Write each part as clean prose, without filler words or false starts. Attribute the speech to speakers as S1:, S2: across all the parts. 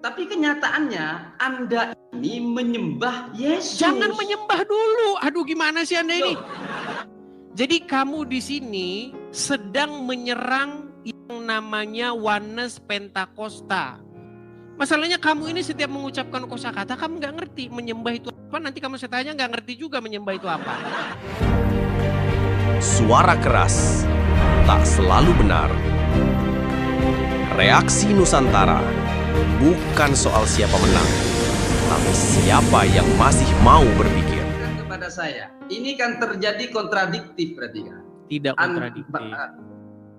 S1: Tapi kenyataannya Anda ini menyembah Yesus.
S2: Jangan menyembah dulu. Aduh, gimana sih Anda ini? Jadi kamu di sini sedang menyerang yang namanya Oneness Pentakosta. Masalahnya kamu ini setiap mengucapkan kosakata kamu nggak ngerti menyembah itu apa. Nanti kamu saya tanya nggak ngerti juga menyembah itu apa.
S3: Suara keras tak selalu benar. Reaksi Nusantara bukan soal siapa menang, tapi siapa yang masih mau berpikir.
S1: Kepada saya, ini kan terjadi kontradiktif berarti kan?
S2: Tidak kontradiktif.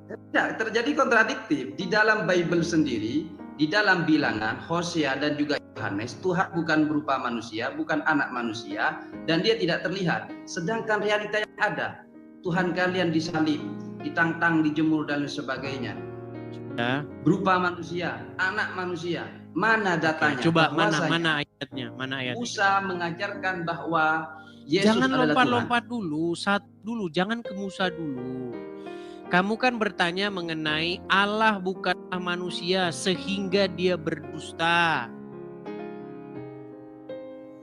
S1: Tidak, terjadi kontradiktif. Di dalam Bible sendiri, di dalam bilangan, Hosea dan juga Yohanes, Tuhan bukan berupa manusia, bukan anak manusia, dan dia tidak terlihat. Sedangkan realita yang ada, Tuhan kalian disalib, ditantang, dijemur, dan sebagainya. Ya. Berupa manusia, anak manusia. Mana datanya?
S2: Coba mana ayatnya? Mana ayatnya?
S1: Musa mengajarkan bahwa Yesus
S2: jangan
S1: adalah
S2: lompat-lompat dulu, jangan ke Musa dulu. Kamu kan bertanya mengenai Allah bukanlah manusia sehingga dia berdusta.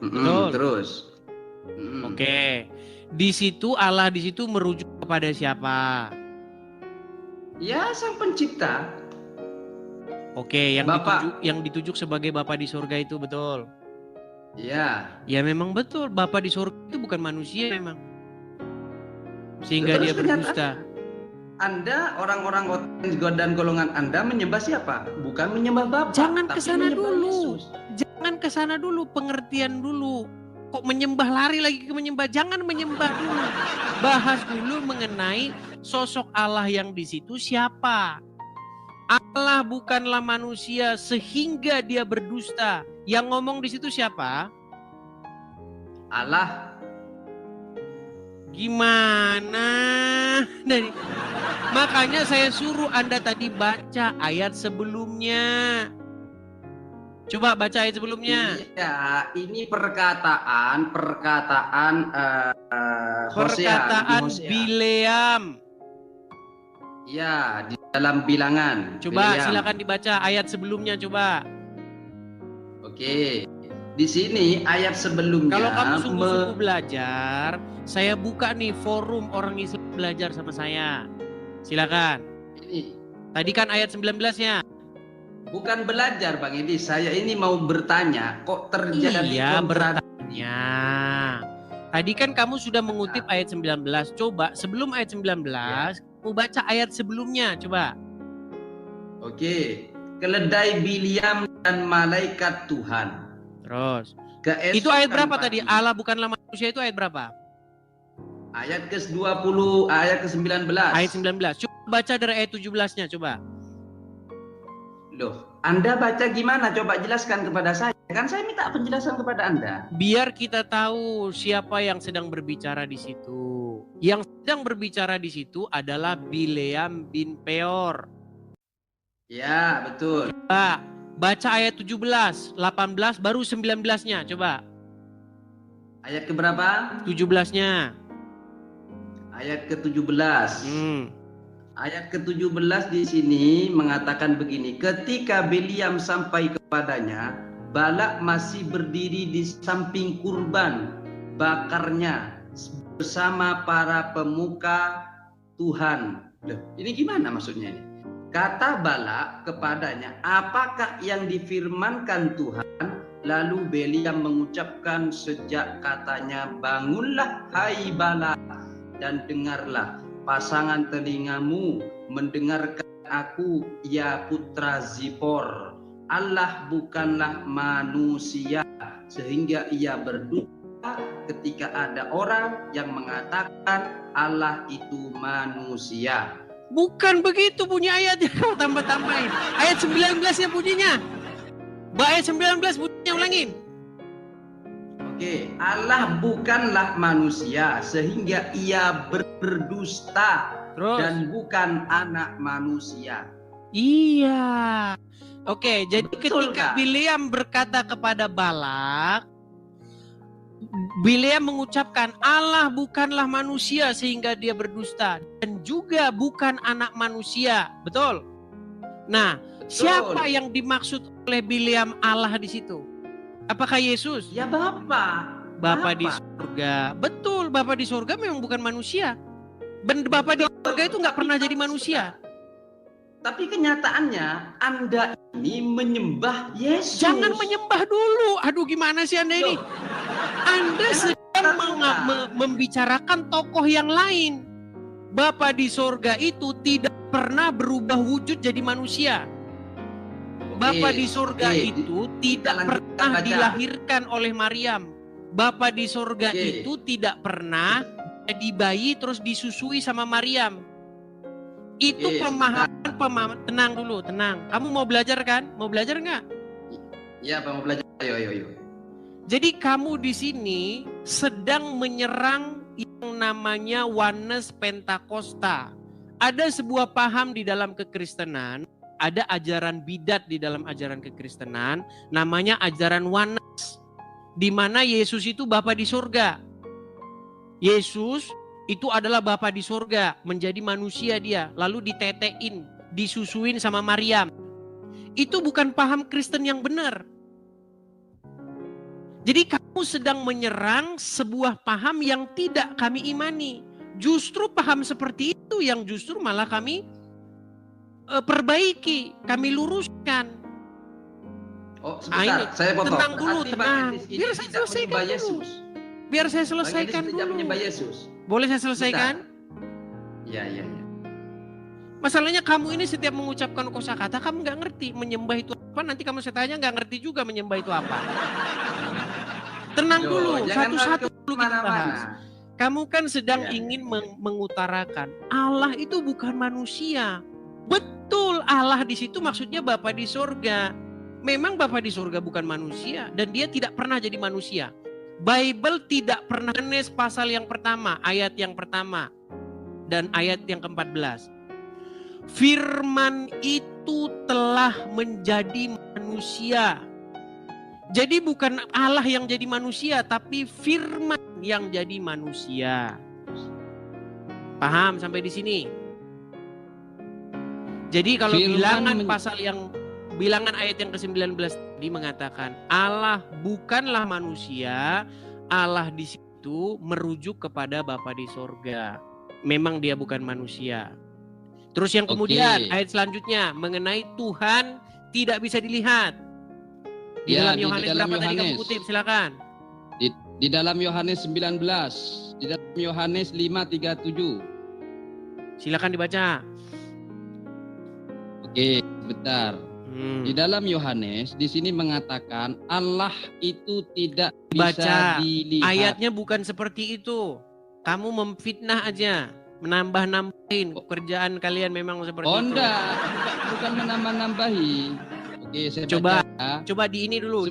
S2: Betul.
S1: Terus.
S2: Oke. Di situ Allah di situ merujuk kepada siapa? Ya, Sang Pencipta. Oke, yang ditujuk sebagai Bapa di surga itu betul.
S1: Iya.
S2: Ya memang betul, Bapa di surga itu bukan manusia memang. Sehingga dia berdusta.
S1: Anda, orang-orang dan golongan Anda menyembah siapa? Bukan menyembah Bapa.
S2: Jangan ke sana dulu. Jangan ke sana dulu, pengertian dulu. Kok menyembah lari lagi ke menyembah? Jangan menyembah dulu. Bahas dulu mengenai sosok Allah yang di situ siapa. Allah bukanlah manusia sehingga dia berdusta. Yang ngomong di situ siapa?
S1: Allah.
S2: Gimana? Makanya saya suruh Anda tadi baca ayat sebelumnya. Coba baca ayat sebelumnya.
S1: Iya, ini perkataan
S2: Bileam.
S1: Ya, di dalam bilangan.
S2: Coba silakan dibaca ayat sebelumnya coba.
S1: Oke. Di sini ayat sebelumnya.
S2: Kalau kamu sungguh-sungguh belajar, saya buka nih forum orang Islam belajar sama saya. Silakan.
S1: Ini.
S2: Tadi kan ayat 19-nya.
S1: Bukan belajar Bang Edi, saya ini mau bertanya, kok terjadi
S2: bertanya. Tadi kan kamu sudah mengutip ayat 19. Coba sebelum ayat 19, kamu baca ayat sebelumnya, coba.
S1: Oke. Keledai Bileam dan malaikat Tuhan.
S2: Terus. Itu ayat berapa tadi? Allah bukanlah manusia itu ayat berapa?
S1: Ayat ke-20, ayat ke-19.
S2: Ayat 19. Coba baca dari ayat 17-nya, coba.
S1: Loh, Anda baca gimana? Coba jelaskan kepada saya. Kan saya minta penjelasan kepada Anda.
S2: Biar kita tahu siapa yang sedang berbicara di situ. Yang sedang berbicara di situ adalah Bileam bin Peor.
S1: Ya, betul.
S2: Coba baca ayat 17, 18, baru 19-nya. Coba.
S1: Ayat keberapa?
S2: 17-nya.
S1: Ayat ke-17. Ayat ke-17 di sini mengatakan begini, ketika Bileam sampai kepadanya, Balak masih berdiri di samping kurban bakarnya bersama para pemuka Tuhan. Loh, ini gimana maksudnya ini? Kata Balak kepadanya, apakah yang difirmankan Tuhan? Lalu Bileam mengucapkan sejak katanya, bangunlah hai Balak dan dengarlah. Pasangan telingamu mendengarkan aku, ya putra Zipor. Allah bukanlah manusia sehingga ia berdusta ketika ada orang yang mengatakan Allah itu manusia.
S2: Bukan begitu bunyi ayatnya, kau tambah-tambahin. Ayat 19-nya bunyinya. Ayat 19 bunyinya ulangin.
S1: Oke, Allah bukanlah manusia sehingga ia berdusta. Terus? Dan bukan anak manusia.
S2: Iya. Oke, jadi ketika Bileam berkata kepada Balak, Bileam mengucapkan Allah bukanlah manusia sehingga dia berdusta dan juga bukan anak manusia. Betul? Nah, Siapa yang dimaksud oleh Bileam Allah di situ? Apakah Yesus?
S1: Ya Bapa.
S2: Bapa di surga. Betul, Bapa di surga memang bukan manusia. Bapa di surga itu nggak pernah jadi manusia.
S1: Tapi kenyataannya Anda ini menyembah Yesus.
S2: Jangan menyembah dulu. Aduh, gimana sih Anda ini? Anda sedang membicarakan tokoh yang lain. Bapa di surga itu tidak pernah berubah wujud jadi manusia. Bapa di surga itu tidak pernah dilahirkan oleh Maryam. Bapa di surga itu tidak pernah jadi bayi terus disusui sama Maryam. Itu pemahaman. Tenang dulu, tenang. Kamu mau belajar kan? Mau belajar nggak?
S1: Ya, mau belajar. Ayo.
S2: Jadi kamu di sini sedang menyerang yang namanya Oneness Pentakosta. Ada sebuah paham di dalam kekristenan, ada ajaran bidat di dalam ajaran kekristenan, namanya ajaran Oneness, di mana Yesus itu Bapa di surga. Yesus itu adalah Bapa di surga, menjadi manusia dia, lalu ditetein, disusuin sama Maryam. Itu bukan paham Kristen yang benar. Jadi kamu sedang menyerang sebuah paham yang tidak kami imani. Justru paham seperti itu yang justru malah kami perbaiki, kami luruskan.
S1: Oh, sebentar, saya potong.
S2: Tenang dulu, tenang. Biar saya selesaikan dulu. Biar saya selesaikan dulu.
S1: Menyembah Yesus.
S2: Boleh saya selesaikan?
S1: Iya.
S2: Masalahnya kamu ini setiap mengucapkan kosakata kamu nggak ngerti menyembah itu apa. Nanti kamu saya tanya nggak ngerti juga menyembah itu apa. Tenang dulu, satu-satu dulu kita bahas. Kamu kan sedang ingin mengutarakan Allah itu bukan manusia. Betul, Allah di situ maksudnya Bapa di surga. Memang Bapa di surga bukan manusia dan dia tidak pernah jadi manusia. Bible tidak pernah Yohanes pasal yang pertama, ayat yang pertama dan ayat yang ke-14. Firman itu telah menjadi manusia. Jadi bukan Allah yang jadi manusia, tapi firman yang jadi manusia. Paham sampai di sini? Jadi kalau bilangan ayat yang ke-19 tadi mengatakan Allah bukanlah manusia, Allah di situ merujuk kepada Bapa di sorga. Memang dia bukan manusia. Terus yang kemudian ayat selanjutnya mengenai Tuhan tidak bisa dilihat. Di dalam Yohanes berapa tadi kamu kutip? Silakan.
S1: Di dalam Yohanes 19, di dalam Yohanes 5:37.
S2: Silakan dibaca.
S1: Oke, sebentar. Di dalam Yohanes di sini mengatakan Allah itu tidak bisa dilihat.
S2: Ayatnya bukan seperti itu. Kamu memfitnah aja, menambah-nambahin. Pekerjaan kalian memang seperti itu.
S1: Enggak, bukan menambah-nambahi. Oke, saya
S2: coba di ini dulu,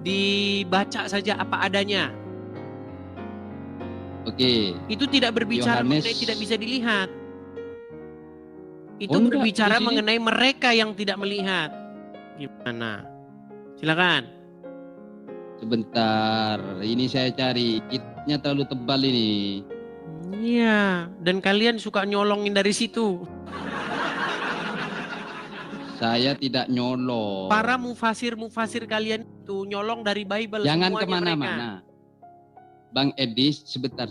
S2: dibaca saja apa adanya.
S1: Oke.
S2: Itu tidak berbicara mengenai tidak bisa dilihat. Itu berbicara mengenai mereka yang tidak melihat. Gimana? Silakan.
S1: Sebentar, ini saya cari. Kitabnya terlalu tebal ini.
S2: Iya, dan kalian suka nyolongin dari situ.
S1: Saya tidak nyolong.
S2: Para mufasir kalian itu nyolong dari Bible.
S1: Jangan kemana-mana. Bang Edis, sebentar.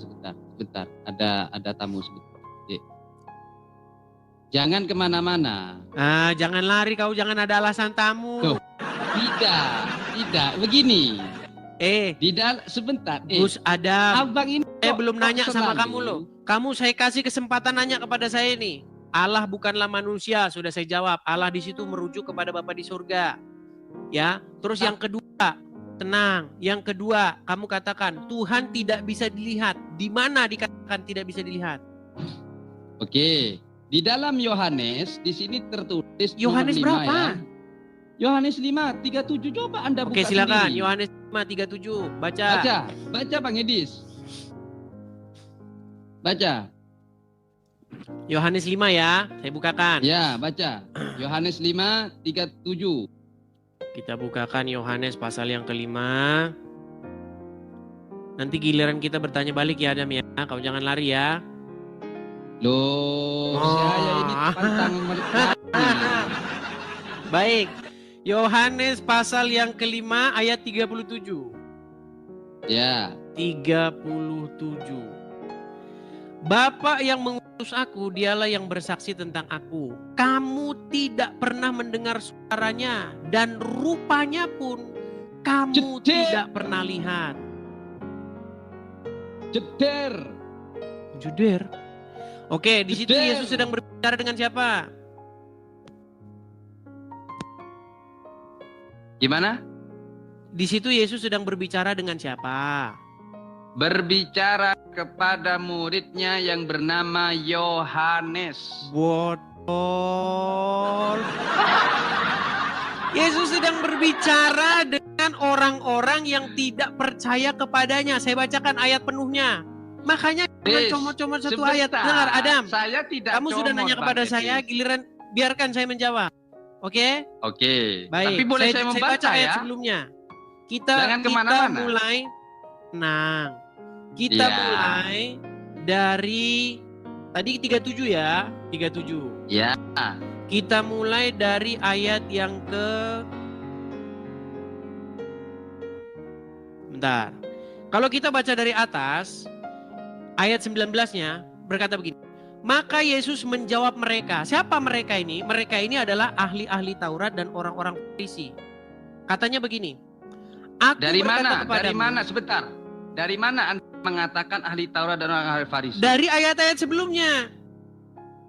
S1: Ada tamu sebentar. Jangan kemana-mana.
S2: Jangan lari kau, jangan ada alasan tamu.
S1: Tuh, tidak. Begini. Sebentar.
S2: Gus Adam,
S1: Abang ini
S2: saya belum nanya sama kamu loh. Saya kasih kesempatan nanya kepada saya nih. Allah bukanlah manusia, sudah saya jawab. Allah di situ merujuk kepada Bapa di surga. Ya, terus yang kedua, tenang. Yang kedua, kamu katakan Tuhan tidak bisa dilihat. Di mana dikatakan tidak bisa dilihat?
S1: Oke. Di dalam Yohanes di sini tertulis
S2: Yohanes berapa?
S1: Ya. Yohanes 5:37. Coba Anda buka.
S2: Oke, silakan.
S1: Sendiri.
S2: Yohanes 5:37. Baca Bang Edis.
S1: Baca.
S2: Yohanes 5 ya, saya bukakan.
S1: Ya, baca. Yohanes 5:37.
S2: Kita bukakan Yohanes pasal yang kelima. Nanti giliran kita bertanya balik ya Adam ya. Kau jangan lari ya.
S1: Loh, saya ini pantang melari.
S2: Baik. Yohanes pasal yang kelima ayat 37.
S1: Ya.
S2: 37. Bapa yang mengutus aku, dialah yang bersaksi tentang aku. Kamu tidak pernah mendengar suaranya dan rupanya pun kamu tidak pernah lihat. Jeder. Oke, di situ Yesus sedang berbicara dengan siapa?
S1: Gimana?
S2: Di situ Yesus sedang berbicara dengan siapa?
S1: Berbicara kepada muridnya yang bernama Yohanes.
S2: Botol. Yesus sedang berbicara dengan orang-orang yang tidak percaya kepadanya. Saya bacakan ayat penuhnya. Makanya jangan comot-comot satu ayat. Dengar Adam,
S1: saya tidak
S2: kamu sudah nanya kepada saya, giliran biarkan saya menjawab. Oke?
S1: Oke.
S2: Baik.
S1: Tapi boleh saya membaca
S2: baca ayat
S1: ya?
S2: sebelumnya. Kita mulai tenang. Kita mulai dari tadi 37 ya, 37.
S1: Ya.
S2: Kita mulai dari ayat yang Bentar. Kalau kita baca dari atas, ayat 19-nya berkata begini. Maka Yesus menjawab mereka. Siapa mereka ini? Mereka ini adalah ahli-ahli Taurat dan orang-orang Farisi. Katanya begini. Aku
S1: dari mana?
S2: kepadamu,
S1: dari mana? Sebentar. Dari mana Anda mengatakan ahli Taurat dan orang ahli Farisi?
S2: Dari ayat-ayat sebelumnya.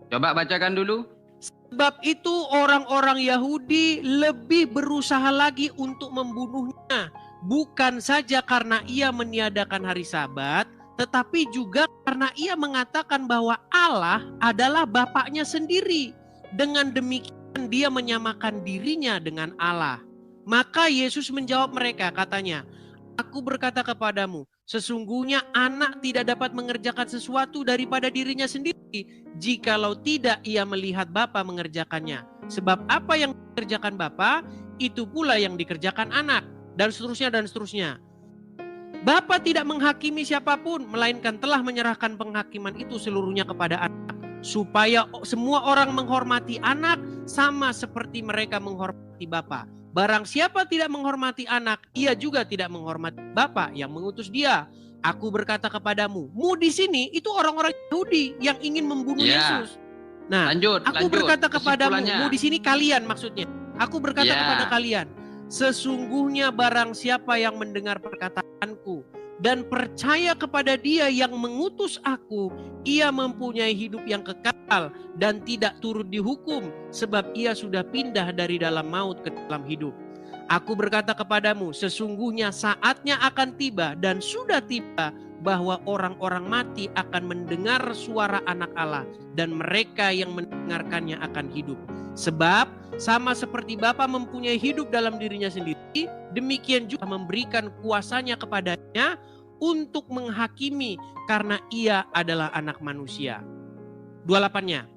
S1: Coba bacakan dulu.
S2: Sebab itu orang-orang Yahudi lebih berusaha lagi untuk membunuhnya. Bukan saja karena ia meniadakan hari Sabat, tetapi juga karena ia mengatakan bahwa Allah adalah Bapaknya sendiri. Dengan demikian dia menyamakan dirinya dengan Allah. Maka Yesus menjawab mereka, katanya, Aku berkata kepadamu, sesungguhnya anak tidak dapat mengerjakan sesuatu daripada dirinya sendiri, jikalau tidak ia melihat Bapa mengerjakannya. Sebab apa yang dikerjakan Bapa, itu pula yang dikerjakan anak. Dan seterusnya dan seterusnya. Bapa tidak menghakimi siapapun, melainkan telah menyerahkan penghakiman itu seluruhnya kepada anak. Supaya semua orang menghormati anak sama seperti mereka menghormati Bapa. Barang siapa tidak menghormati anak, ia juga tidak menghormati Bapa yang mengutus dia. Aku berkata kepadamu, di sini itu orang-orang Yahudi yang ingin membunuh Yesus. Nah, aku berkata kepadamu, di sini kalian maksudnya. Aku berkata kepada kalian, sesungguhnya barang siapa yang mendengar perkataanku dan percaya kepada dia yang mengutus aku, ia mempunyai hidup yang kekal dan tidak turut dihukum, sebab ia sudah pindah dari dalam maut ke dalam hidup. Aku berkata kepadamu, sesungguhnya saatnya akan tiba dan sudah tiba bahwa orang-orang mati akan mendengar suara Anak Allah dan mereka yang mendengarkannya akan hidup. Sebab sama seperti Bapa mempunyai hidup dalam dirinya sendiri, demikian juga memberikan kuasanya kepadanya untuk menghakimi karena ia adalah anak manusia. 28-nya.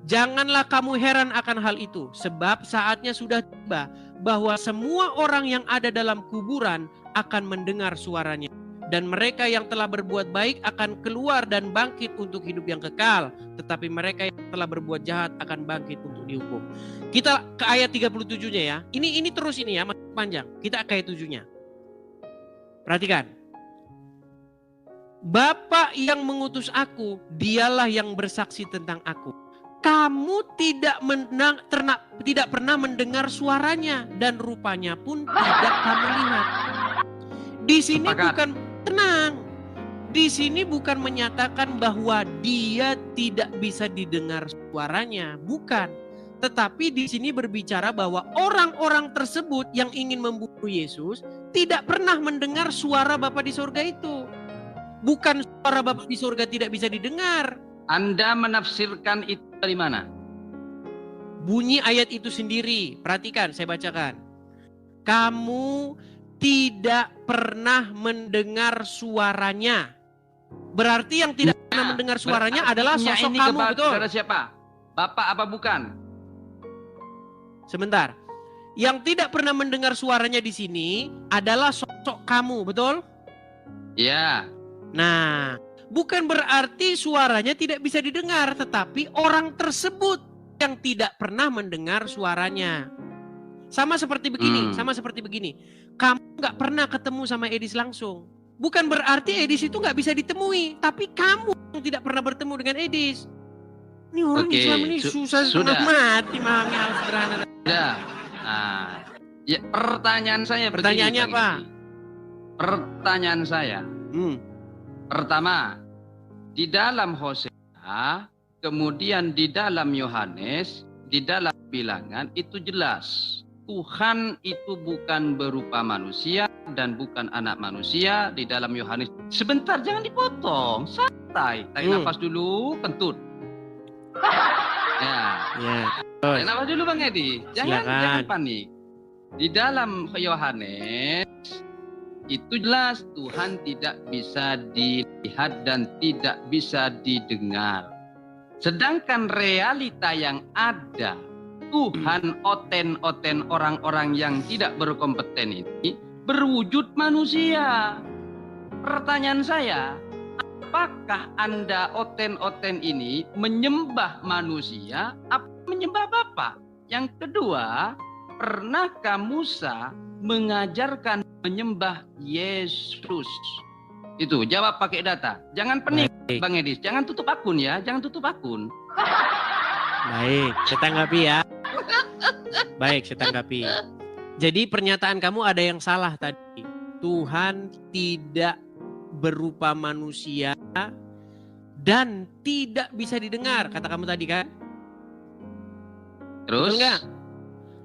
S2: Janganlah kamu heran akan hal itu, sebab saatnya sudah tiba bahwa semua orang yang ada dalam kuburan akan mendengar suaranya. Dan mereka yang telah berbuat baik akan keluar dan bangkit untuk hidup yang kekal. Tetapi mereka yang telah berbuat jahat akan bangkit untuk dihukum. Kita ke ayat 37-nya ya. Ini terus ini ya, masih panjang. Kita ke ayat 7-nya. Perhatikan. Bapa yang mengutus aku, dialah yang bersaksi tentang aku. Kamu tidak pernah mendengar suaranya dan rupanya pun tidak kamu lihat. Di sini Di sini bukan menyatakan bahwa dia tidak bisa didengar suaranya, bukan. Tetapi di sini berbicara bahwa orang-orang tersebut yang ingin membunuh Yesus tidak pernah mendengar suara Bapa di surga itu. Bukan suara Bapa di surga tidak bisa didengar.
S1: Anda menafsirkan itu dari mana?
S2: Bunyi ayat itu sendiri. Perhatikan, saya bacakan. Kamu tidak pernah mendengar suaranya. Berarti yang tidak pernah mendengar suaranya adalah sosok kamu, betul?
S1: Saudara siapa? Bapak apa bukan?
S2: Sebentar. Yang tidak pernah mendengar suaranya di sini adalah sosok kamu, betul?
S1: Ya.
S2: Nah, bukan berarti suaranya tidak bisa didengar, tetapi orang tersebut yang tidak pernah mendengar suaranya. Sama seperti begini. Kamu nggak pernah ketemu sama Edis langsung. Bukan berarti Edis itu nggak bisa ditemui, tapi kamu yang tidak pernah bertemu dengan Edis. Ini orang Islam ini susah setengah mati memahami hal sederhana.
S1: Sudah. Nah, ya,
S2: Pertanyaannya apa?
S1: Pertanyaan saya. Pertama, di dalam Hosea, kemudian di dalam Yohanes, di dalam Bilangan itu jelas Tuhan itu bukan berupa manusia dan bukan anak manusia. Di dalam Yohanes, sebentar, jangan dipotong, santai, tarik nafas dulu, kentut. Ya. Tarik nafas dulu Bang Edi, jangan panik. Di dalam Yohanes itu jelas Tuhan tidak bisa dilihat dan tidak bisa didengar. Sedangkan realita yang ada, Tuhan oten-oten orang-orang yang tidak berkompeten ini berwujud manusia. Pertanyaan saya, apakah Anda oten-oten ini menyembah manusia atau menyembah Bapa? Yang kedua, pernahkah Musa mengajarkan menyembah Yesus? Itu jawab pakai data. Jangan penik, Bang Edis. Jangan tutup akun ya. Jangan tutup akun.
S2: Baik, saya tanggapi ya. Jadi pernyataan kamu ada yang salah tadi. Tuhan tidak berupa manusia dan tidak bisa didengar. Kata kamu tadi kan?
S1: Terus?
S2: Betul enggak?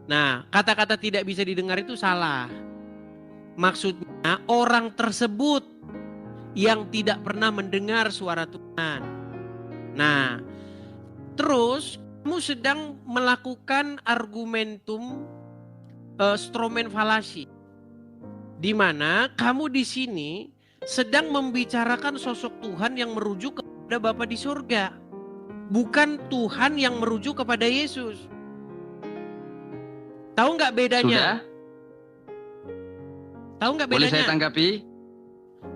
S2: Nah, kata-kata tidak bisa didengar itu salah. Maksudnya orang tersebut yang tidak pernah mendengar suara Tuhan. Nah, terus kamu sedang melakukan argumentum stromen falasi, di mana kamu di sini sedang membicarakan sosok Tuhan yang merujuk kepada Bapa di surga, bukan Tuhan yang merujuk kepada Yesus. Tahu nggak bedanya?
S1: Sudah?
S2: Tahu nggak bedanya?
S1: Boleh saya tanggapi?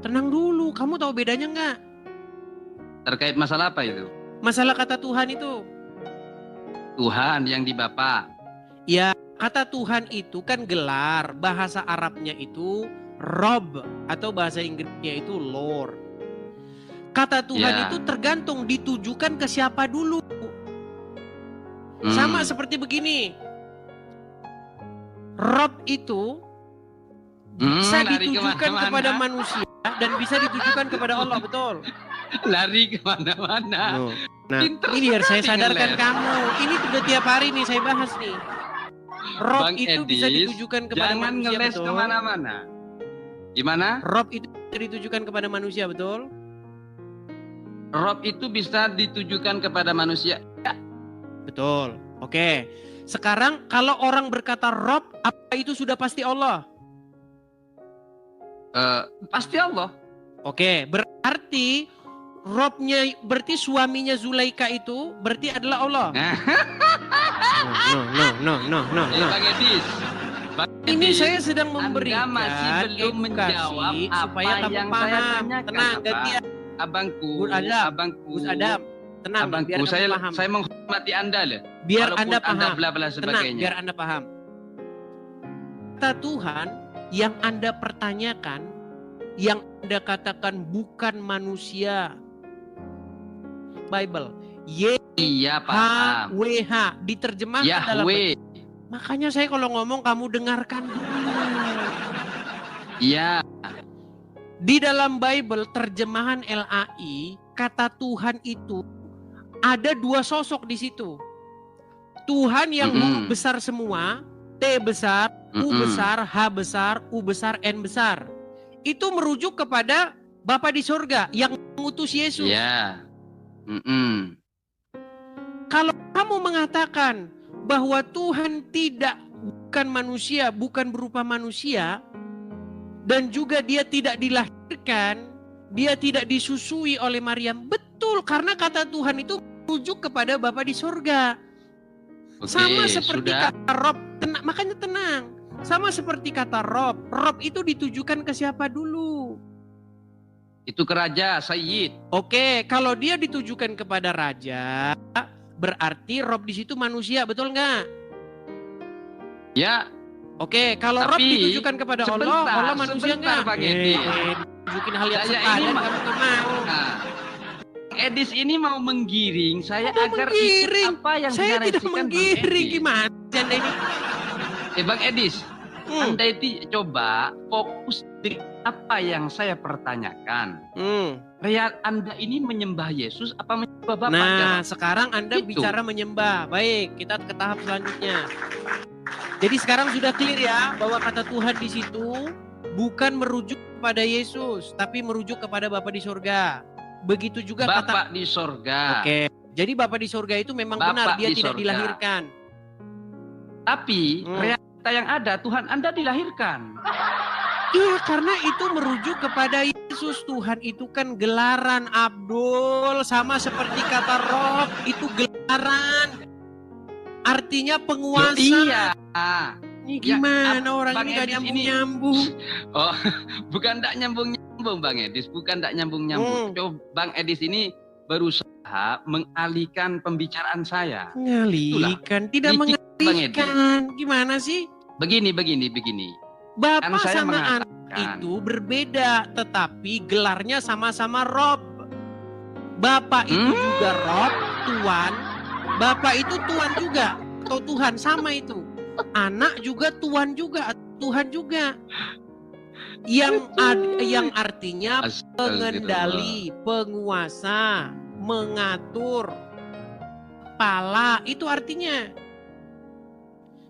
S2: Tenang dulu, kamu tahu bedanya nggak?
S1: Terkait masalah apa itu?
S2: Masalah kata Tuhan itu.
S1: Tuhan yang di Bapa.
S2: Ya, kata Tuhan itu kan gelar. Bahasa Arabnya itu Rob atau bahasa Inggrisnya itu Lord. Kata Tuhan itu tergantung ditujukan ke siapa dulu. Sama seperti begini. Rob itu bisa ditujukan kepada manusia dan bisa ditujukan kepada Allah, betul?
S1: Lari kemana-mana.
S2: Nah, ini harus saya sadarkan kamu. Ini sudah tiap hari nih saya bahas nih. Rob
S1: Bang
S2: itu
S1: Edis,
S2: bisa ditujukan kepada
S1: jangan
S2: manusia,
S1: ngeles
S2: betul?
S1: kemana-mana. Gimana?
S2: Rob itu bisa ditujukan kepada manusia, betul?
S1: Rob itu bisa ditujukan kepada manusia. Ya.
S2: Betul. Oke. Sekarang kalau orang berkata Rob, apa itu sudah pasti Allah?
S1: Pasti Allah.
S2: Oke, berarti Robnya, berarti suaminya Zulaika itu berarti adalah Allah. No.
S1: Bang Edis,
S2: Ini saya sedang memberikan
S1: Anda masih belum menjawab apa
S2: supaya kamu
S1: yang
S2: paham.
S1: saya tanyakan.
S2: Tenang, gantian.
S1: Abangku,
S2: Gus Adam, tenang.
S1: Abangku,
S2: biar paham.
S1: saya menghormati Anda loh.
S2: Biar
S1: Walaupun
S2: Anda paham.
S1: bla-bla sebagainya.
S2: Tenang, biar Anda paham. Kata Tuhan yang Anda pertanyakan, yang Anda katakan bukan manusia. Bible.
S1: Iya, paham.
S2: YHWH diterjemahkan dalam
S1: Yahweh.
S2: Makanya saya kalau ngomong kamu dengarkan dulu.
S1: Iya.
S2: Di dalam Bible terjemahan LAI, kata Tuhan itu ada dua sosok di situ. Tuhan yang huruf besar semua, T besar, U besar, H besar, U besar, N besar. Itu merujuk kepada Bapa di surga yang mengutus Yesus.
S1: Iya.
S2: Kalau kamu mengatakan bahwa Tuhan bukan manusia, bukan berupa manusia, dan juga dia tidak dilahirkan, dia tidak disusui oleh Maryam, betul, karena kata Tuhan itu merujuk kepada Bapa di surga.
S1: Oke,
S2: sama seperti
S1: sudah.
S2: kata Rob, makanya tenang. Sama seperti kata Rob itu ditujukan ke siapa dulu?
S1: Itu ke raja, Sayyid.
S2: Oke, kalau dia ditujukan kepada raja, berarti Rob di situ manusia, betul nggak?
S1: Ya.
S2: Oke, kalau Rob
S1: Tapi,
S2: ditujukan kepada Allah, Allah manusia
S1: sebentar,
S2: nggak?
S1: Bang Edi.
S2: Tunjukin hal yang
S1: Saya
S2: sepadan,
S1: ini
S2: kamu nggak mau.
S1: Nah, Edis ini mau menggiring saya
S2: Mau
S1: agar
S2: menggiring?
S1: ikut apa yang
S2: Saya tidak
S1: dinarasikan Bang
S2: menggiring,
S1: Edis.
S2: gimana sih Anda ini?
S1: Bang Edis, Anda itu coba fokus di apa yang saya pertanyakan. Real Anda ini menyembah Yesus apa menyembah Bapa?
S2: Nah,
S1: Jawab.
S2: sekarang Anda
S1: Gitu.
S2: bicara menyembah. Baik, kita ke tahap selanjutnya. Jadi sekarang sudah clear ya bahwa kata Tuhan di situ bukan merujuk kepada Yesus, tapi merujuk kepada Bapa di surga. Begitu juga kata
S1: Bapa di sorga.
S2: Oke. Jadi Bapa di surga itu memang
S1: Bapa
S2: benar dia
S1: di
S2: tidak
S1: sorga.
S2: dilahirkan.
S1: Tapi realita yang ada Tuhan Anda dilahirkan.
S2: Iya, karena itu merujuk kepada Yesus. Tuhan itu kan gelaran, Abdul, sama seperti kata Rob itu gelaran. Artinya penguasa.
S1: Iya.
S2: Ini gimana orang
S1: Bang
S2: ini gak
S1: Edis ini-
S2: nyambung-nyambung.
S1: Oh, bukan tak nyambung-nyambung Bang Edis, bukan tak nyambung-nyambung. Coba Bang Edis ini berusaha mengalihkan pembicaraan saya.
S2: Mengalihkan, tidak
S1: Licik, Bang Edi.
S2: mengalihkan. Gimana sih?
S1: Begini.
S2: Bapak
S1: Kan saya
S2: sama anak
S1: mengatakan.
S2: itu berbeda, tetapi gelarnya sama-sama Rob. Bapak itu juga Rob, Tuan. Bapak itu Tuan juga, atau Tuhan sama itu. Anak juga Tuan juga, Tuhan juga. Yang artinya pengendali, penguasa, mengatur, kepala, itu artinya.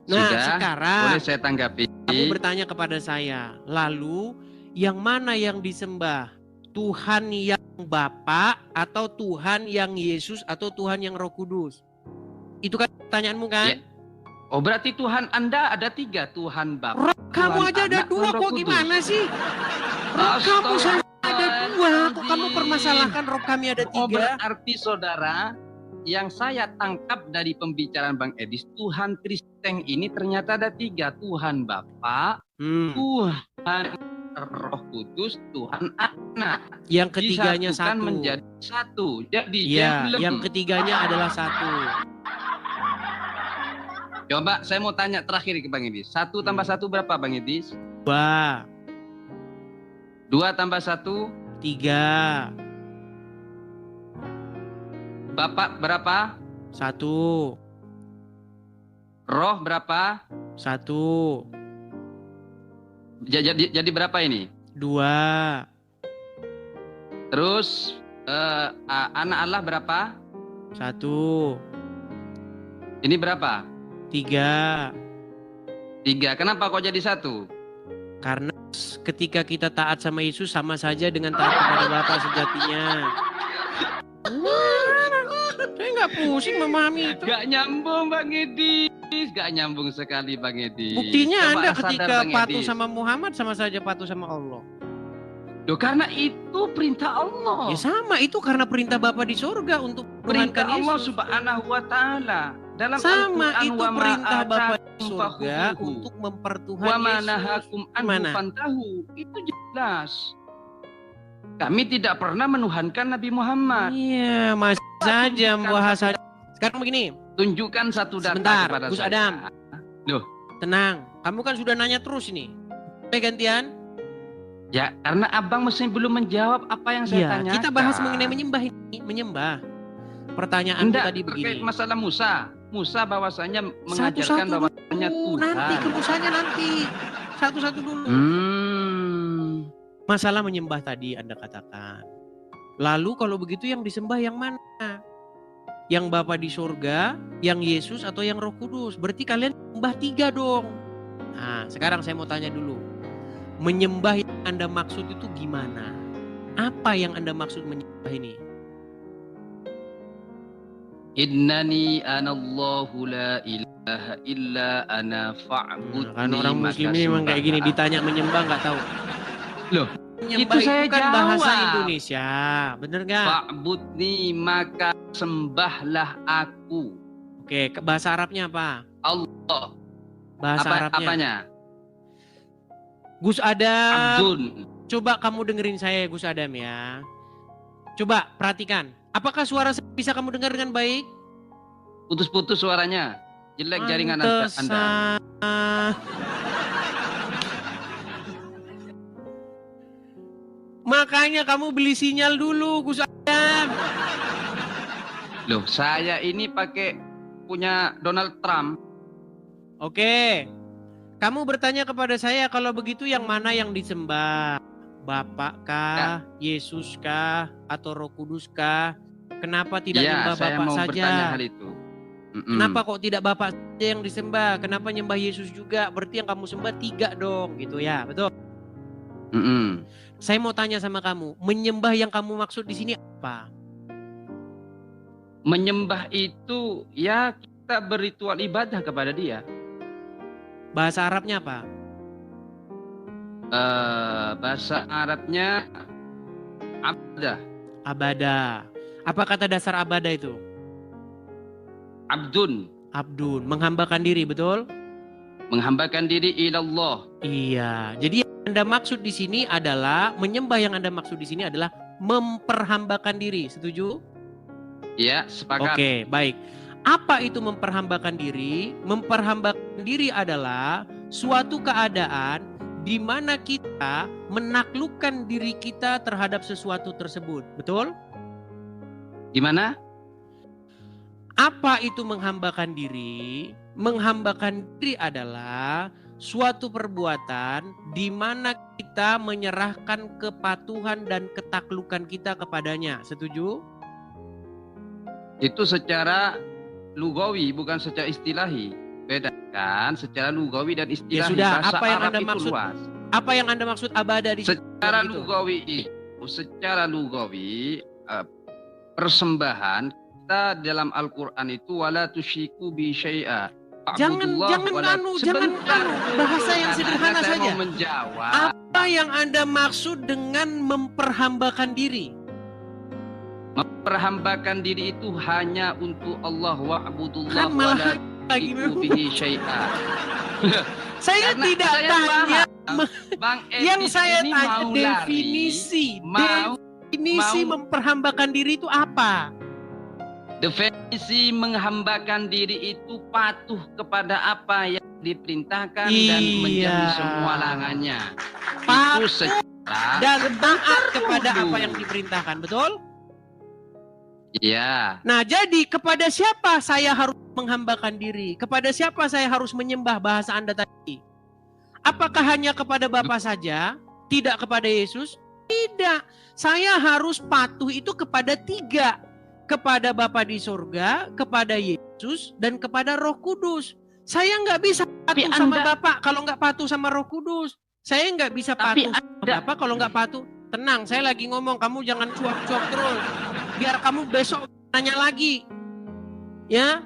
S2: Nah,
S1: Sudah,
S2: sekarang
S1: boleh saya tanggapi?
S2: kamu bertanya kepada saya, lalu yang mana yang disembah? Tuhan yang Bapa atau Tuhan yang Yesus atau Tuhan yang Roh Kudus? Itu kan pertanyaanmu kan?
S1: Ya. Oh, berarti Tuhan Anda ada 3, Tuhan Bapa.
S2: Roh kamu
S1: Tuhan
S2: aja ada
S1: Anak,
S2: 2
S1: Roh
S2: kok,
S1: Kudus.
S2: gimana sih? Roh kamu saya ada 2, kok kamu
S1: Astagfirullahaladzim.
S2: permasalahkan roh kami ada 3?
S1: Oh, berarti saudara, yang saya tangkap dari pembicaraan Bang Edis, Tuhan Kristen ini ternyata ada 3, Tuhan Bapa, Tuhan Roh Kudus, Tuhan Anak.
S2: Yang ketiganya
S1: Disatukan
S2: satu.
S1: menjadi satu. Jadi
S2: Iya,
S1: belum.
S2: yang ketiganya adalah satu.
S1: Coba saya mau tanya terakhir ke Bang Edis. 1 tambah 1 berapa Bang Edis?
S2: 2,
S1: 2 tambah 1,
S2: 3,
S1: Bapak berapa?
S2: 1,
S1: Roh berapa?
S2: 1,
S1: Jadi berapa ini?
S2: 2,
S1: Terus anak Allah berapa?
S2: 1,
S1: Ini berapa?
S2: 3.
S1: 3. Kenapa kok jadi 1?
S2: Karena ketika kita taat sama Yesus sama saja dengan taat kepada Bapa sejatinya. Saya nggak pusing memahami itu.
S1: Gak nyambung Bang Edis. Gak nyambung sekali Bang Edis.
S2: Buktinya
S1: Coba
S2: Anda
S1: sadar,
S2: ketika
S1: Bang
S2: patuh
S1: Edis.
S2: sama Muhammad sama saja patuh sama Allah.
S1: Loh, karena itu perintah Allah.
S2: Ya sama, itu karena perintah Bapa di surga untuk
S1: Perintah
S2: menuhankan
S1: Allah
S2: Yesus.
S1: Subhanahu wa taala. Dalam
S2: Sama,
S1: Al-Qur'an,
S2: itu
S1: wa ma
S2: perintah Bapa di
S1: atakum
S2: surga
S1: fakhuduhu.
S2: untuk mempertuhan
S1: Wa ma
S2: Yesus.
S1: nahakum anhu
S2: Gimana?
S1: fantahu. Itu jelas. Kami tidak pernah menuhankan Nabi Muhammad.
S2: Iya, masih saja bahasa. Sekarang begini,
S1: Tunjukkan satu data
S2: Sebentar,
S1: kepada
S2: Gus
S1: saya.
S2: Adam.
S1: Loh,
S2: tenang. Kamu kan sudah nanya terus ini. Oke, gantian.
S1: ya karena abang mesti belum menjawab apa yang saya
S2: Iya,
S1: tanyakan.
S2: kita bahas mengenai menyembah ini. Menyembah. Pertanyaanku
S1: Enggak,
S2: tadi
S1: terkait
S2: begini.
S1: masalah Musa. Musa bahwasanya mengajarkan
S2: Satu-satu dulu.
S1: bahwasanya Tuhan.
S2: Nanti kemusanya nanti. Satu-satu dulu. Masalah menyembah tadi Anda katakan. Lalu kalau begitu yang disembah yang mana? Yang Bapa di surga, yang Yesus atau yang Roh Kudus? Berarti kalian sembah 3 dong. Nah, sekarang saya mau tanya dulu. Menyembah yang Anda maksud itu gimana? Apa yang Anda maksud menyembah ini?
S1: Innani anallahu la ilaha illa ana fa'budni.
S2: Kan orang muslim ini memang kayak gini, ditanya menyembah nggak tahu.
S1: Loh,
S2: menyembah
S1: itu saya
S2: kan bahasa
S1: jawab.
S2: Indonesia, bener nggak?
S1: Fa'budni maka sembahlah aku.
S2: Oke, bahasa Arabnya apa?
S1: Allah.
S2: Bahasa Arabnya.
S1: Apanya?
S2: Gus Adam,
S1: Abdun.
S2: coba kamu dengerin saya Gus Adam ya. Coba perhatikan, apakah suara saya bisa kamu dengar dengan baik?
S1: Putus-putus suaranya. Jelek jaringan Anda.
S2: Pantesan. Makanya kamu beli sinyal dulu, Gus Adam.
S1: Loh, saya ini pakai punya Donald Trump.
S2: Oke. Kamu bertanya kepada saya, kalau begitu yang mana yang disembah? Bapak kah, Yesus kah, atau Roh Kudus kah? Kenapa tidak nyembah
S1: saya
S2: Bapak
S1: mau
S2: saja?
S1: bertanya hal itu.
S2: Kenapa kok tidak Bapak saja yang disembah? Kenapa nyembah Yesus juga? Berarti yang kamu sembah 3 dong, gitu ya, betul? Saya mau tanya sama kamu, menyembah yang kamu maksud di sini apa?
S1: Menyembah itu ya kita berritual ibadah kepada Dia.
S2: Bahasa Arabnya apa?
S1: Bahasa Arabnya abdah.
S2: Abada. Apa kata dasar abada itu?
S1: Abdun.
S2: Abdun, menghambakan diri, betul?
S1: Menghambakan diri ilallah.
S2: Iya. Jadi yang Anda maksud di sini adalah menyembah, yang Anda maksud di sini adalah memperhambakan diri. Setuju?
S1: Ya, sepakat.
S2: Oke, baik. Apa itu memperhambakan diri? Memperhambakan diri adalah suatu keadaan di mana kita menaklukkan diri kita terhadap sesuatu tersebut. Betul?
S1: Gimana?
S2: Apa itu menghambakan diri? Menghambakan diri adalah suatu perbuatan di mana kita menyerahkan kepatuhan dan ketaklukan kita kepadanya. Setuju?
S1: Itu secara lugawi, bukan secara istilahi. Bedakan secara lugawi dan istilahi.
S2: Ya sudah,
S1: bahasa
S2: apa yang
S1: Arab
S2: Anda
S1: itu
S2: maksud?
S1: luas.
S2: Apa yang Anda maksud abada di situ?
S1: Secara lugawi, persembahan kita dalam Al-Quran itu wala tusyriku bi syai'a.
S2: Jangan bahasa yang sederhana
S1: saya
S2: saja.
S1: mau menjawab.
S2: Apa yang Anda maksud dengan memperhambakan diri?
S1: Memperhambakan diri itu hanya untuk Allah wa'budullah
S2: Kan
S1: wa
S2: malah
S1: la
S2: lagi
S1: tusyriku bihi syai'a.
S2: Saya
S1: Karena
S2: tidak
S1: saya
S2: tanya.
S1: Bang
S2: Yang
S1: Edis
S2: saya
S1: ini
S2: tanya
S1: mau
S2: definisi. Definisi
S1: mau-
S2: memperhambakan diri itu apa?
S1: Definisi menghambakan diri itu patuh kepada apa yang diperintahkan dan
S2: Iya.
S1: menjauhi semua larangannya.
S2: Patuh
S1: Itu secara
S2: dan taat kepada apa yang diperintahkan, betul?
S1: Iya.
S2: Nah, jadi kepada siapa saya harus menghambakan diri? Kepada siapa saya harus menyembah, bahasa Anda tadi? Apakah hanya kepada Bapa saja? Tidak kepada Yesus? Tidak. Saya harus patuh itu kepada 3. Kepada Bapa di surga, kepada Yesus, dan kepada Roh Kudus. Saya nggak bisa patuh sama Bapa kalau nggak patuh sama Roh Kudus. Saya nggak bisa patuh sama Bapa kalau nggak patuh. Tenang, saya lagi ngomong, kamu jangan cuap-cuap terus. Biar kamu besok tanya lagi. Ya.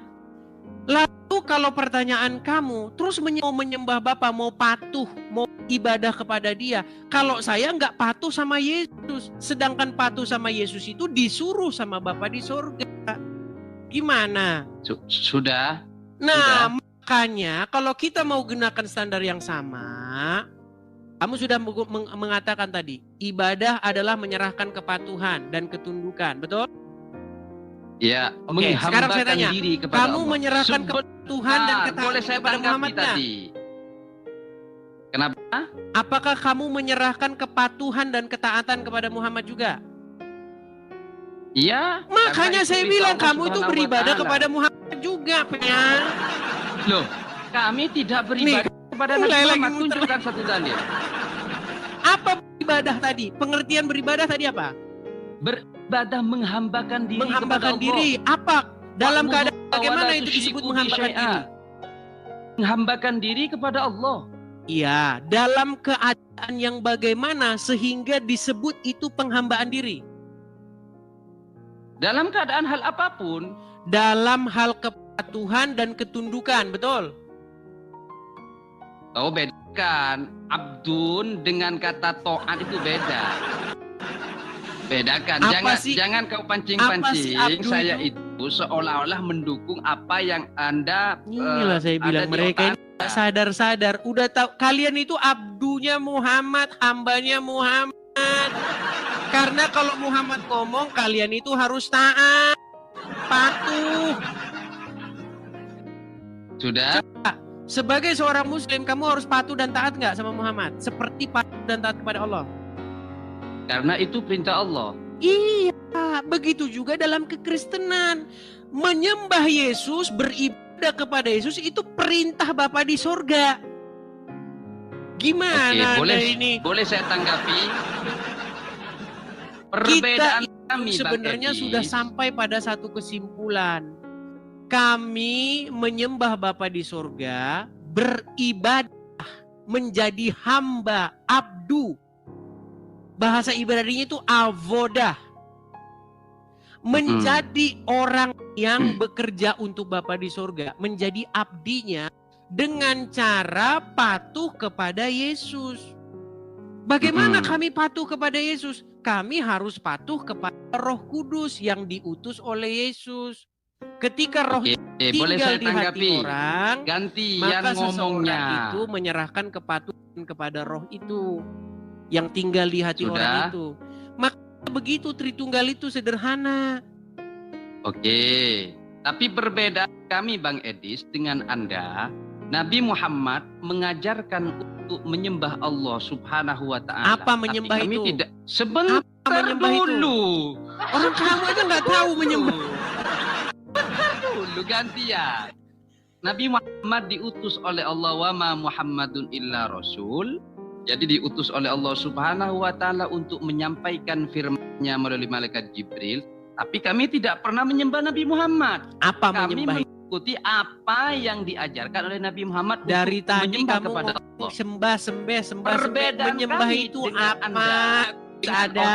S2: Lalu kalau pertanyaan kamu terus mau menyembah Bapa, mau patuh, mau ibadah kepada Dia. Kalau saya nggak patuh sama Yesus, sedangkan patuh sama Yesus itu disuruh sama Bapa di surga. Gimana?
S1: Sudah.
S2: Nah, makanya kalau kita mau gunakan standar yang sama, kamu sudah mengatakan tadi, ibadah adalah menyerahkan kepatuhan dan ketundukan, betul?
S1: Ya,
S2: Oke, sekarang saya tanya,
S1: diri kepada
S2: kamu
S1: Allah.
S2: menyerahkan kepatuhan dan
S1: Boleh
S2: ketaatan
S1: saya
S2: kepada
S1: tanggapi
S2: Muhammad nggak?
S1: tadi? Kenapa?
S2: Apakah kamu menyerahkan kepatuhan dan ketaatan kepada Muhammad juga?
S1: Iya.
S2: Makanya
S1: karena
S2: saya
S1: itu
S2: bilang
S1: Allah
S2: kamu itu
S1: Subhanahu wa
S2: beribadah
S1: Ta'ala.
S2: kepada Muhammad juga, pengen.
S1: Loh, kami tidak beribadah kepada Nabi
S2: mulai lagi
S1: Muhammad.
S2: muter.
S1: Tunjukkan satu dalil.
S2: Apa beribadah tadi? Pengertian beribadah tadi apa?
S1: Beribadah menghambakan diri
S2: Menghambakan
S1: kepada Allah.
S2: diri. Apa? Dalam
S1: Wa'budu
S2: keadaan bagaimana
S1: wa la
S2: itu disebut
S1: tusyriku
S2: menghambakan
S1: bi syai'a.
S2: diri?
S1: Menghambakan diri kepada Allah.
S2: Iya, dalam keadaan yang bagaimana sehingga disebut itu penghambaan diri?
S1: Dalam keadaan hal apapun.
S2: Dalam hal kepatuhan dan ketundukan, betul?
S1: Oh, bedakan. Abdun dengan kata to'an itu beda. Bedakan.
S2: Apa sih?
S1: Jangan kau
S2: Apa sih
S1: pancing-pancing
S2: abdu
S1: saya
S2: itu?
S1: itu seolah-olah mendukung apa yang Anda
S2: Inilah saya
S1: ada
S2: bilang
S1: di
S2: mereka
S1: otak
S2: ini nggak sadar-sadar. Udah tahu kalian itu abdunya Muhammad, hambanya Muhammad. Karena kalau Muhammad ngomong kalian itu harus taat, patuh.
S1: Sudah?
S2: Sebagai seorang muslim kamu harus patuh dan taat nggak sama Muhammad? Seperti patuh dan taat kepada Allah.
S1: Karena itu perintah Allah.
S2: Iya, begitu juga dalam kekristenan. Menyembah Yesus, beribadah kepada Yesus itu perintah Bapa di sorga. Gimana
S1: Oke,
S2: ini?
S1: boleh saya tanggapi? Perbedaan kami
S2: Sebenarnya
S1: Bang
S2: sudah
S1: Edis,
S2: sampai pada satu kesimpulan. Kami menyembah Bapa di sorga, beribadah, menjadi hamba, abdu. Bahasa ibadahnya itu avodah. Menjadi orang yang bekerja untuk Bapa di sorga, menjadi abdinya dengan cara patuh kepada Yesus. Bagaimana kami patuh kepada Yesus? Kami harus patuh kepada Roh Kudus yang diutus oleh Yesus. Ketika Roh
S1: boleh
S2: tinggal
S1: saya
S2: di hati
S1: tanggapi?
S2: orang,
S1: Ganti
S2: maka
S1: yang
S2: seseorang
S1: ngomongnya.
S2: itu menyerahkan kepatuhan kepada Roh itu yang tinggal di hati orang itu. Maka begitu Tritunggal itu sederhana.
S1: Oke, tapi perbedaan kami Bang Edis dengan Anda, Nabi Muhammad mengajarkan untuk menyembah Allah Subhanahu wa Ta'ala.
S2: Apa menyembah
S1: tapi kami
S2: itu?
S1: tidak. Sebentar
S2: menyembah
S1: dulu.
S2: Orang kamu aja nggak tahu menyembah.
S1: Dulu gantian. Nabi Muhammad diutus oleh Allah, wa ma Muhammadun illa rasul. Jadi diutus oleh Allah Subhanahu wa Ta'ala untuk menyampaikan firman-Nya melalui malaikat Jibril. Tapi kami tidak pernah menyembah Nabi Muhammad.
S2: Apa
S1: Kami
S2: menyembah?
S1: mengikuti apa yang diajarkan oleh Nabi Muhammad
S2: Dari
S1: untuk
S2: tadi
S1: menyembah
S2: kamu
S1: kepada
S2: ngomong
S1: Allah.
S2: sembah.
S1: Perbedaan
S2: Menyembah
S1: kami
S2: itu
S1: dengan
S2: apa?
S1: Anda.
S2: Ada.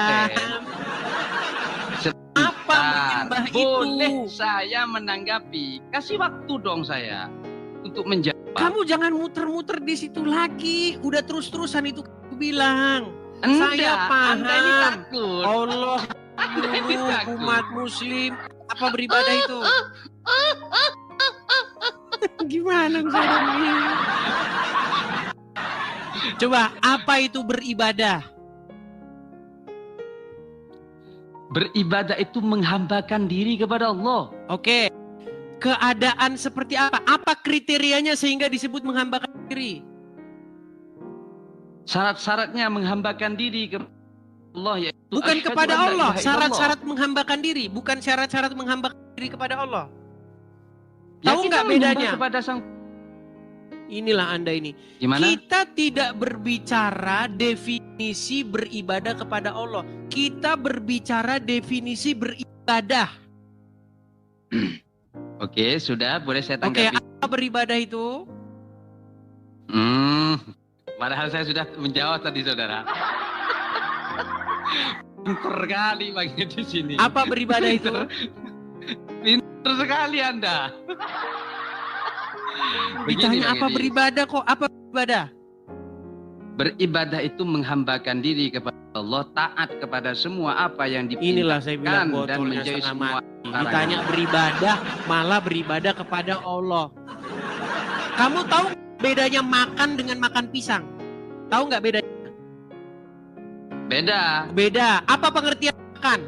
S2: Apa menyembah
S1: Boleh
S2: itu?
S1: saya menanggapi? Kasih waktu dong saya untuk menjawab.
S2: Kamu jangan muter-muter di situ lagi. Udah terus-terusan itu aku bilang.
S1: Anda,
S2: Saya paham.
S1: Anda ini takut.
S2: Allah,
S1: Anda ini takut.
S2: umat muslim, apa beribadah itu? Gimana caranya? Coba, apa itu beribadah?
S1: Beribadah itu menghambakan diri kepada Allah.
S2: Oke. Keadaan seperti apa? Apa kriterianya sehingga disebut menghambakan diri?
S1: Syarat-syaratnya menghambakan diri kepada Allah yaitu
S2: Bukan
S1: asyhadu
S2: kepada
S1: an la
S2: Allah.
S1: ilaha illallah.
S2: Syarat-syarat menghambakan diri, bukan syarat-syarat menghambakan diri kepada Allah.
S1: Ya,
S2: Tahu
S1: kita
S2: nggak
S1: menyembah
S2: bedanya?
S1: kepada sang.
S2: Inilah Anda ini.
S1: Gimana?
S2: Kita tidak berbicara definisi beribadah kepada Allah. Kita berbicara definisi beribadah.
S1: Oke, sudah boleh saya
S2: Oke,
S1: tanggapi.
S2: apa beribadah itu?
S1: Padahal saya sudah menjawab tadi, saudara. Pinter kali Bang di sini.
S2: Apa beribadah itu?
S1: Pinter sekali Anda.
S2: Ditanya
S1: Bang
S2: apa
S1: Edi.
S2: beribadah kok? Apa beribadah?
S1: Beribadah itu menghambakan diri kepada Allah, taat kepada semua apa yang
S2: Inilah saya bilang
S1: diperintahkan dan
S2: botolnya
S1: menjauhi
S2: setengah
S1: semua
S2: mati.
S1: larangan.
S2: Ditanya beribadah, malah beribadah kepada Allah. Kamu tahu bedanya makan dengan makan pisang? Tahu nggak bedanya?
S1: Beda.
S2: Beda. Apa pengertian makan?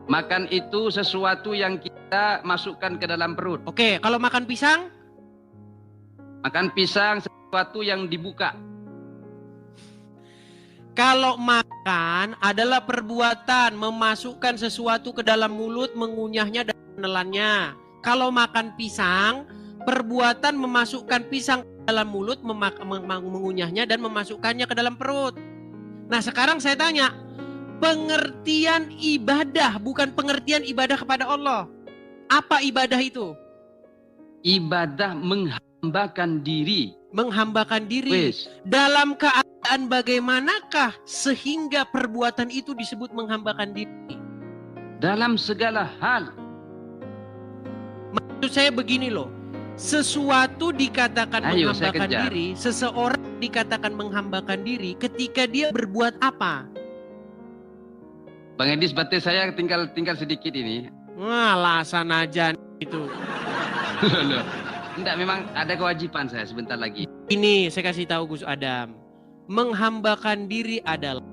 S1: Makan itu sesuatu yang kita masukkan ke dalam perut.
S2: Oke, kalau makan pisang?
S1: Makan pisang sesuatu yang dibuka.
S2: Kalau makan adalah perbuatan memasukkan sesuatu ke dalam mulut, mengunyahnya dan menelannya. Kalau makan pisang, perbuatan memasukkan pisang ke dalam mulut, mengunyahnya dan memasukkannya ke dalam perut. Nah, sekarang saya tanya, pengertian ibadah bukan pengertian ibadah kepada Allah. Apa ibadah itu?
S1: Ibadah menghambakan diri.
S2: Menghambakan diri.
S1: Wes.
S2: Dalam keadaan bagaimanakah sehingga perbuatan itu disebut menghambakan diri?
S1: Dalam segala hal.
S2: Maksud saya begini loh. Sesuatu dikatakan
S1: Ayo, saya
S2: menghambakan
S1: kejar.
S2: diri, seseorang dikatakan menghambakan diri ketika dia berbuat apa?
S1: Bang Edis, berarti saya tinggal sedikit ini.
S2: Wah, alasan aja itu.
S1: Loh. Enggak, memang ada kewajiban saya sebentar lagi.
S2: Ini saya kasih tahu Gus Adam. Menghambakan diri adalah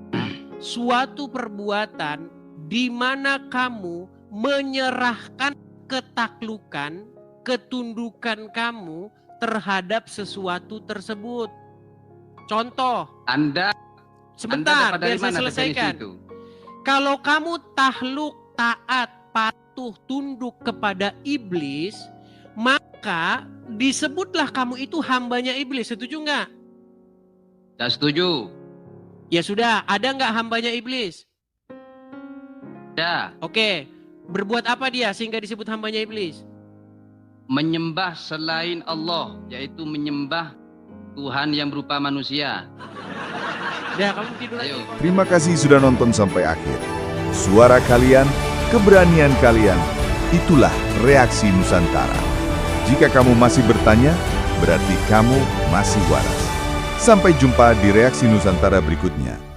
S2: suatu perbuatan di mana kamu menyerahkan ketaklukan, ketundukan kamu terhadap sesuatu tersebut. Contoh,
S1: Anda
S2: Sebentar,
S1: dapat dari
S2: biar saya
S1: mana definisi
S2: selesaikan.
S1: itu?
S2: Kalau kamu takluk, taat, patuh, tunduk kepada iblis, maka disebutlah kamu itu hambanya iblis. Setuju nggak?
S1: Tidak setuju.
S2: Ya sudah, ada nggak hambanya iblis?
S1: Ya,
S2: Oke, berbuat apa dia sehingga disebut hambanya iblis?
S1: menyembah selain Allah, yaitu menyembah Tuhan yang berupa manusia.
S2: Dah, kamu tidur lagi.
S1: Ayo.
S4: Terima kasih sudah nonton sampai akhir. Suara kalian, keberanian kalian, itulah reaksi Nusantara. Jika kamu masih bertanya, berarti kamu masih waras. Sampai jumpa di reaksi Nusantara berikutnya.